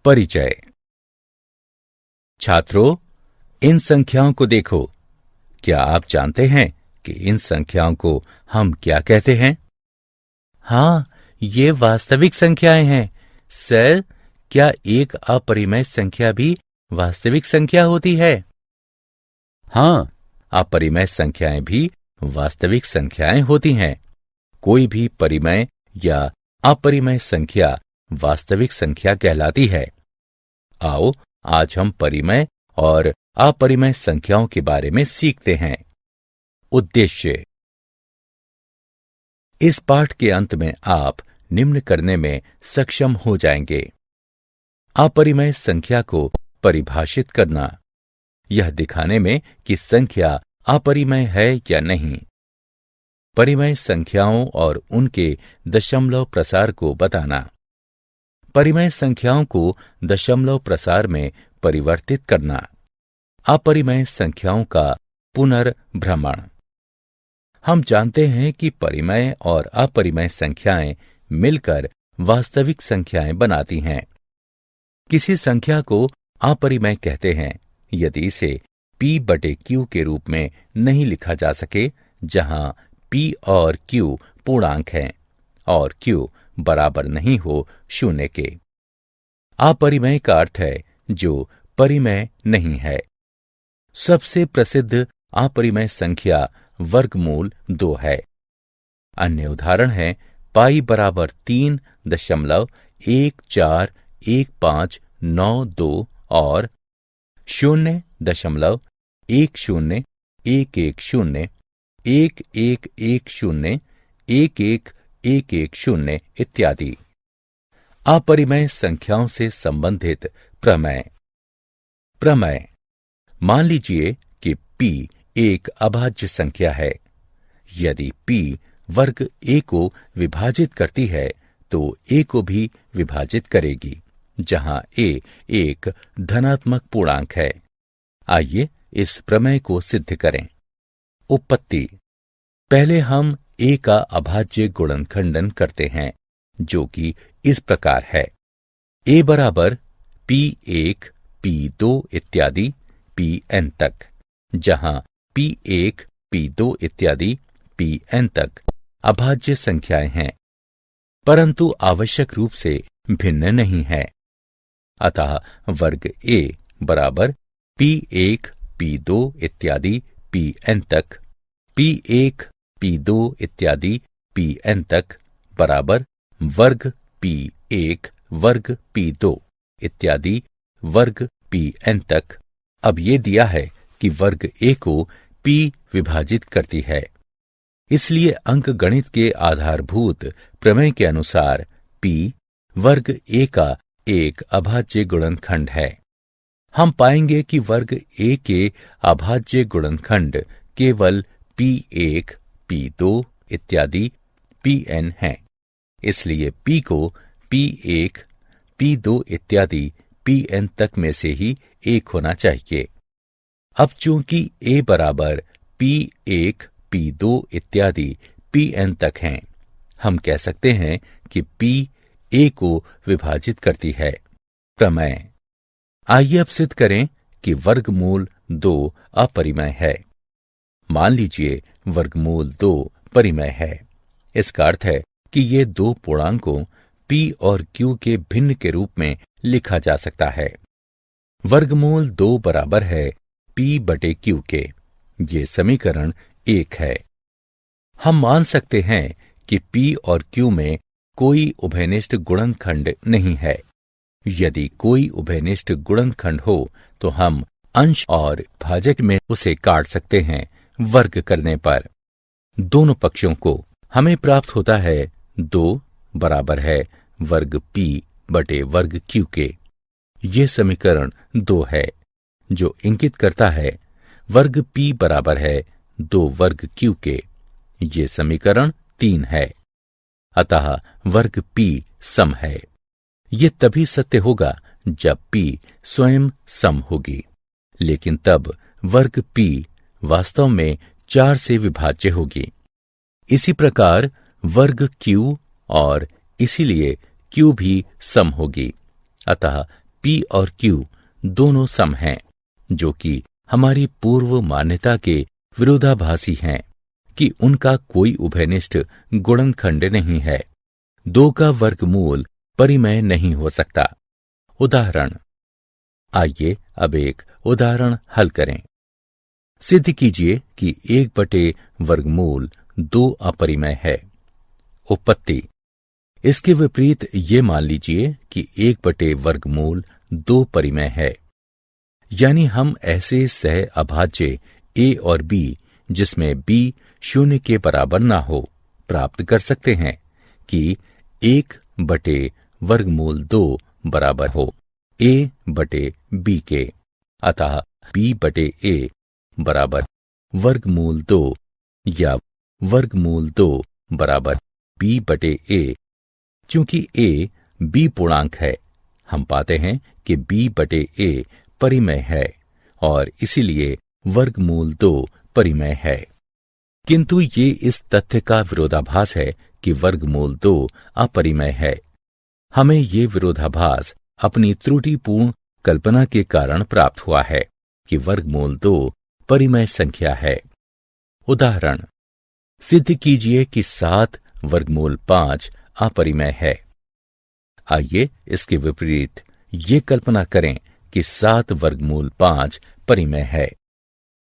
परिचय। छात्रों, इन संख्याओं को देखो। क्या आप जानते हैं कि इन संख्याओं को हम क्या कहते हैं? हाँ, ये वास्तविक संख्याएं हैं। सर, क्या एक अपरिमेय संख्या भी वास्तविक संख्या होती है? हाँ, अपरिमेय संख्याएं भी वास्तविक संख्याएं होती हैं। कोई भी परिमेय या अपरिमेय संख्या वास्तविक संख्या कहलाती है। आओ, आज हम परिमेय और अपरिमेय संख्याओं के बारे में सीखते हैं। उद्देश्य। इस पाठ के अंत में आप निम्न करने में सक्षम हो जाएंगे। अपरिमेय संख्या को परिभाषित करना, यह दिखाने में कि संख्या अपरिमेय है या नहीं। परिमेय संख्याओं और उनके दशमलव प्रसार को बताना। परिमेय संख्याओं को दशमलव प्रसार में परिवर्तित करना। अपरिमेय संख्याओं का पुनर्भ्रमण। हम जानते हैं कि परिमेय और अपरिमेय संख्याएं मिलकर वास्तविक संख्याएं बनाती हैं। किसी संख्या को अपरिमेय कहते हैं यदि इसे p/q के रूप में नहीं लिखा जा सके, जहां p और q पूर्णांक हैं और q बराबर नहीं हो 0 के। अपरिमेय का अर्थ है जो परिमेय नहीं है। सबसे प्रसिद्ध अपरिमेय संख्या वर्गमूल 2 है। अन्य उदाहरण है पाई बराबर 3.141592 और 0.1011011101110 इत्यादि। अपरिमेय संख्याओं से संबंधित प्रमेय। प्रमेय। मान लीजिए कि p एक अभाज्य संख्या है। यदि p वर्ग a को विभाजित करती है तो a को भी विभाजित करेगी, जहां a एक धनात्मक पूर्णांक है। आइए इस प्रमेय को सिद्ध करें। उत्पत्ति। पहले हम a का अभाज्य गुणनखंडन करते हैं, जो कि इस प्रकार है। a बराबर p1 p2 इत्यादि pn तक, जहां p1 p2 इत्यादि pn तक अभाज्य संख्याएं हैं, परंतु आवश्यक रूप से भिन्न नहीं है। अतः वर्ग a बराबर p1 p2 इत्यादि pn तक, p1 p2 इत्यादि pn तक बराबर वर्ग p1 वर्ग p2 इत्यादि वर्ग pn तक। अब ये दिया है कि वर्ग a को p विभाजित करती है, इसलिए अंकगणित के आधारभूत प्रमेय के अनुसार p वर्ग a का एक अभाज्य गुणनखंड है। हम पाएंगे कि वर्ग a के अभाज्य गुणनखंड केवल p1 p2 इत्यादि pn हैं। इसलिए p को p1 p2 इत्यादि pn तक में से ही एक होना चाहिए। अब चूंकि a बराबर p1 p2 इत्यादि pn तक हैं, हम कह सकते हैं कि p a को विभाजित करती है। प्रमेय। आइए अब सिद्ध करें कि वर्गमूल 2 अपरिमेय है। मान लीजिए वर्गमूल 2 परिमेय है। इसका अर्थ है कि ये दो पूर्णांकों p और q के भिन्न के रूप में लिखा जा सकता है। वर्गमूल 2 बराबर है p/q के। ये समीकरण 1 है। हम मान सकते हैं कि p और q में कोई उभयनिष्ठ गुणनखंड नहीं है। यदि कोई उभयनिष्ठ गुणनखंड हो तो हम अंश और भाजक में उसे काट सकते हैं। वर्ग करने पर दोनों पक्षों को हमें प्राप्त होता है 2 बराबर है वर्ग p बटे वर्ग q के। ये समीकरण 2 है, जो इंगित करता है वर्ग p बराबर है 2 वर्ग q के। ये समीकरण 3 है। अतः वर्ग p सम है। ये तभी सत्य होगा जब p स्वयं सम होगी, लेकिन तब वर्ग p वास्तव में 4 से विभाज्य होगी। इसी प्रकार वर्ग q और इसीलिए q भी सम होगी। अतः P और Q दोनों सम हैं, जो कि हमारी पूर्व मान्यता के विरोधाभासी हैं कि उनका कोई उभयनिष्ठ गुणनखंड नहीं है। दो का वर्गमूल परिमेय नहीं हो सकता। उदाहरण। आइए अब एक उदाहरण हल करें। सिद्ध कीजिए कि 1/वर्गमूल 2 अपरिमेय है। उपपत्ति। इसके विपरीत ये मान लीजिए कि 1/वर्गमूल 2 परिमेय है। यानी हम ऐसे सह अभाज्य a और b जिसमें b 0 के बराबर ना हो प्राप्त कर सकते हैं कि 1/वर्गमूल 2 बराबर हो a/b के। अतः b/a बराबर वर्गमूल 2 या वर्गमूल 2 बराबर b/a। चूंकि a b पूर्णांक है, हम पाते हैं कि b/a परिमेय है और इसीलिए वर्गमूल 2 परिमेय है। किंतु ये इस तथ्य का विरोधाभास है कि वर्गमूल 2 अपरिमेय है। हमें ये विरोधाभास अपनी त्रुटिपूर्ण कल्पना के कारण प्राप्त हुआ है कि वर्गमूल 2 परिमेय संख्या है। उदाहरण। सिद्ध कीजिए कि 7/5 अपरिमेय है। आइए इसके विपरीत ये कल्पना करें कि 7/5 परिमेय है।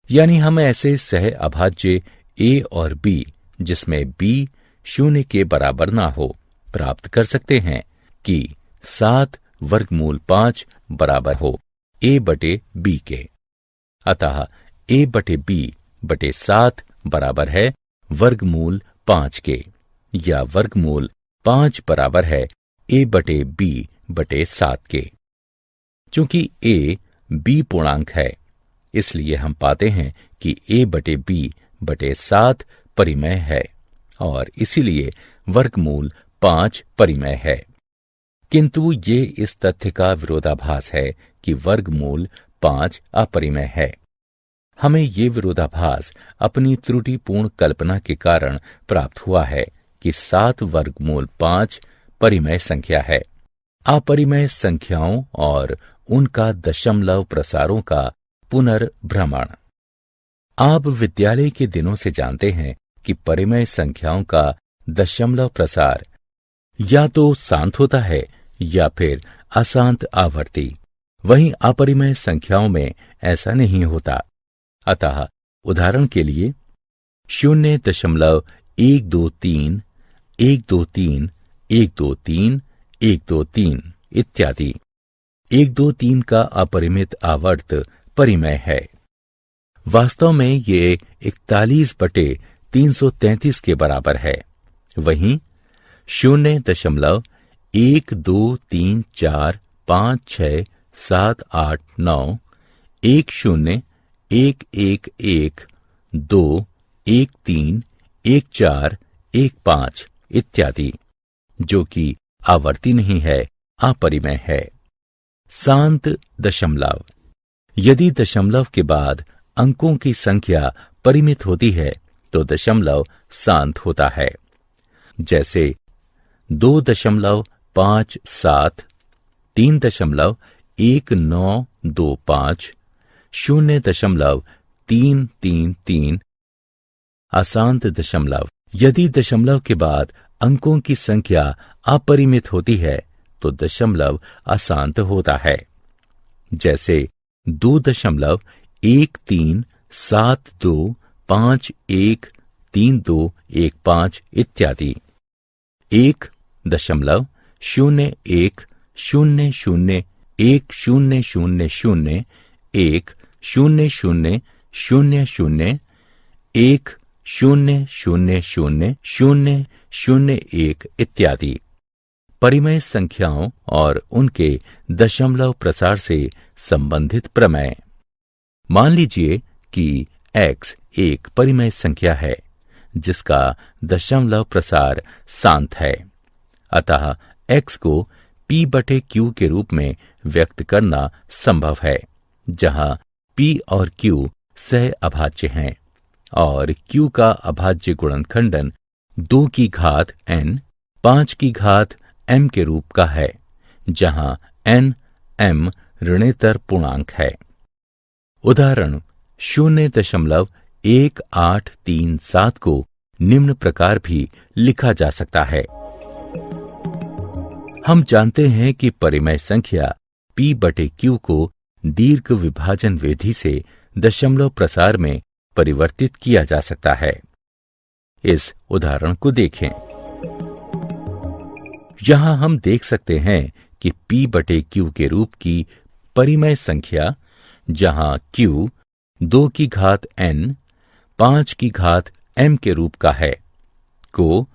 यानी हम ऐसे सह अभाज्य a और b जिसमें b 0 के बराबर ना हो प्राप्त कर सकते हैं कि 7/5 बराबर हो a/b के। अतः a/b/7 बराबर है वर्गमूल 5 के, या वर्गमूल 5 बराबर है a/b/7 के। चूंकि a b पूर्णांक है, इसलिए हम पाते हैं कि a/b/7 परिमेय है और इसीलिए वर्गमूल 5 परिमेय है। किंतु ये इस तथ्य का विरोधाभास है कि वर्गमूल 5 अपरिमेय है। हमें ये विरोधाभास अपनी त्रुटिपूर्ण कल्पना के कारण प्राप्त हुआ है कि 7/5 परिमेय संख्या है। अपरिमेय संख्याओं और उनका दशमलव प्रसारों का पुनर्भ्रमण। आप विद्यालय के दिनों से जानते हैं कि परिमेय संख्याओं का दशमलव प्रसार या तो शांत होता है या फिर अशांत आवर्ती। वहीं अपरिमेय संख्याओं में ऐसा नहीं होता। अतः उदाहरण के लिए 0.123, 123, 123, 123 इत्यादि। 123 का अपरिमित आवर्त परिमेय है। वास्तव में ये 41/333 के बराबर है। वहीं 0.123456789 10 111 2 13 14 15 इत्यादि, जो कि आवर्ती नहीं है, अपरिमेय है। शांत दशमलव। यदि दशमलव के बाद अंकों की संख्या परिमित होती है तो दशमलव शांत होता है। जैसे 2.57, 3.1925, 0.333 अशांत दशमलव। यदि दशमलव के बाद अंकों की संख्या अपरिमित होती है तो दशमलव अशांत होता है। जैसे 2.1372513215 इत्यादि। 1.01001001000 1000001 इत्यादि। परिमेय संख्याओं और उनके दशमलव प्रसार से संबंधित प्रमेय। मान लीजिए कि x एक परिमेय संख्या है जिसका दशमलव प्रसार शांत है। अतः x को p/q के रूप में व्यक्त करना संभव है, जहां p और q सह अभाज्य हैं और q का अभाज्य गुणनखंडन 2 की घात n 5 की घात m के रूप का है, जहां n m ऋणेतर पूर्णांक है। उदाहरण 0.1837 को निम्न प्रकार भी लिखा जा सकता है। हम जानते हैं कि परिमेय संख्या p/q को दीर्घ विभाजन विधि से दशमलव प्रसार में परिवर्तित किया जा सकता है। इस उदाहरण को देखें। यहां हम देख सकते हैं कि p/q के रूप की परिमेय संख्या, जहां q 2 की घात n 5 की घात m के रूप का है, को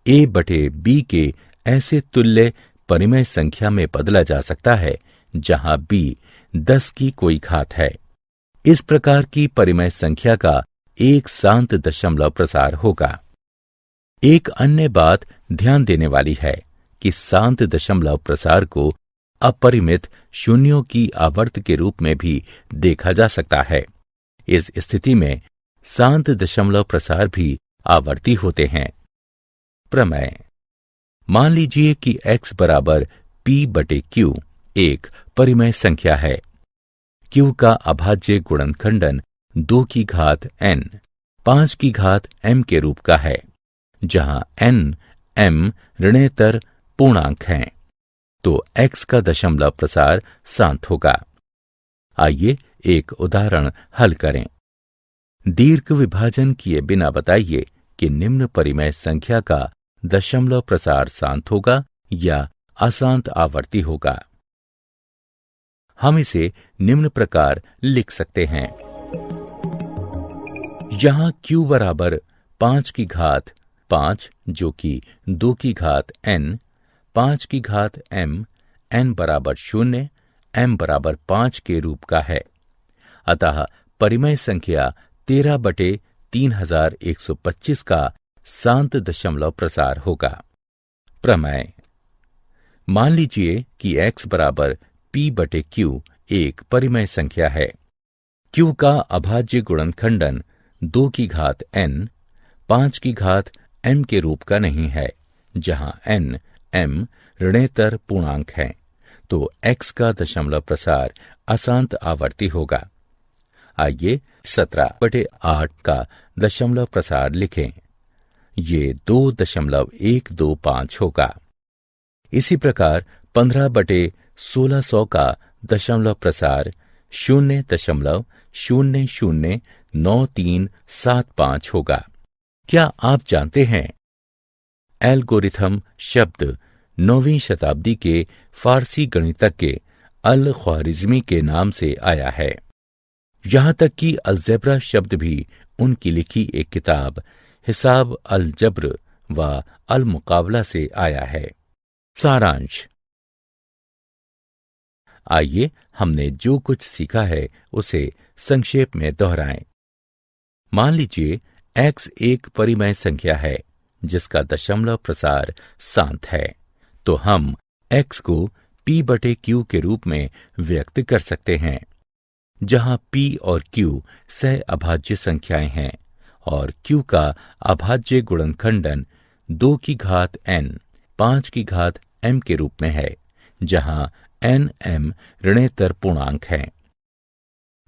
a/b के ऐसे तुल्य परिमेय संख्या में बदला जा सकता है जहां b 10 की कोई घात है। इस प्रकार की परिमेय संख्या का एक शांत दशमलव प्रसार होगा। एक अन्य बात ध्यान देने वाली है कि शांत दशमलव प्रसार को अपरिमित शून्यों की आवर्त के रूप में भी देखा जा सकता है। इस स्थिति में शांत दशमलव प्रसार भी आवर्ती होते हैं। प्रमेय। मान लीजिए कि x बराबर p/q एक परिमेय संख्या है। q का अभाज्य गुणनखंडन 2 की घात n 5 की घात m के रूप का है, जहां n m ऋणेतर पूर्णांक हैं, तो x का दशमलव प्रसार शांत होगा। आइए एक उदाहरण हल करें। दीर्घ विभाजन किए बिना बताइए कि निम्न परिमेय संख्या का दशमलव प्रसार शांत होगा या अशांत आवर्ती होगा। हम इसे निम्न प्रकार लिख सकते हैं। यहां q बराबर 5 की घात 5 जो कि 2 की घात n 5 की घात m n बराबर 0 m बराबर 5 के रूप का है। अतः परिमेय संख्या 13/3125 का शांत दशमलव प्रसार होगा। प्रमेय। मान लीजिए कि x बराबर p/q एक परिमेय संख्या है। q का अभाज्य गुणनखंडन 2 की घात n 5 की घात m के रूप का नहीं है, जहां n m ऋणेतर पूर्णांक है, तो x का दशमलव प्रसार अशांत आवर्ती होगा। आइए 17/8 का दशमलव प्रसार लिखें। ये 2.125 होगा। इसी प्रकार 15/1600 का दशमलव प्रसार 0.009375 होगा। क्या आप जानते हैं, एल्गोरिथम शब्द 9वीं शताब्दी के फारसी गणितज्ञ अल ख्वारिज़मी के नाम से आया है। यहां तक कि अलजेब्रा शब्द भी उनकी लिखी एक किताब हिसाब अल जब्र व अल मुकाबला से आया है। सारांश। आइए हमने जो कुछ सीखा है उसे संक्षेप में दोहराएं। मान लीजिए x एक परिमेय संख्या है जिसका दशमलव प्रसार शांत है, तो हम x को p/q के रूप में व्यक्त कर सकते हैं, जहां p और q सह अभाज्य संख्याएं हैं और q का अभाज्य गुणनखंडन 2 की घात n 5 की घात m के रूप में है, जहां n m ऋणेतर पूर्णांक हैं।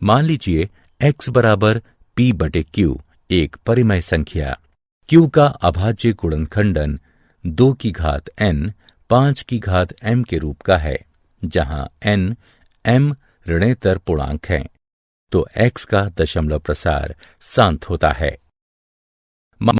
मान लीजिए x बराबर p/q एक परिमेय संख्या, q का अभाज्य गुणनखंडन 2 की घात n 5 की घात m के रूप का है, जहां n m ऋणेतर पूर्णांक हैं, तो x का दशमलव प्रसार शांत होता है।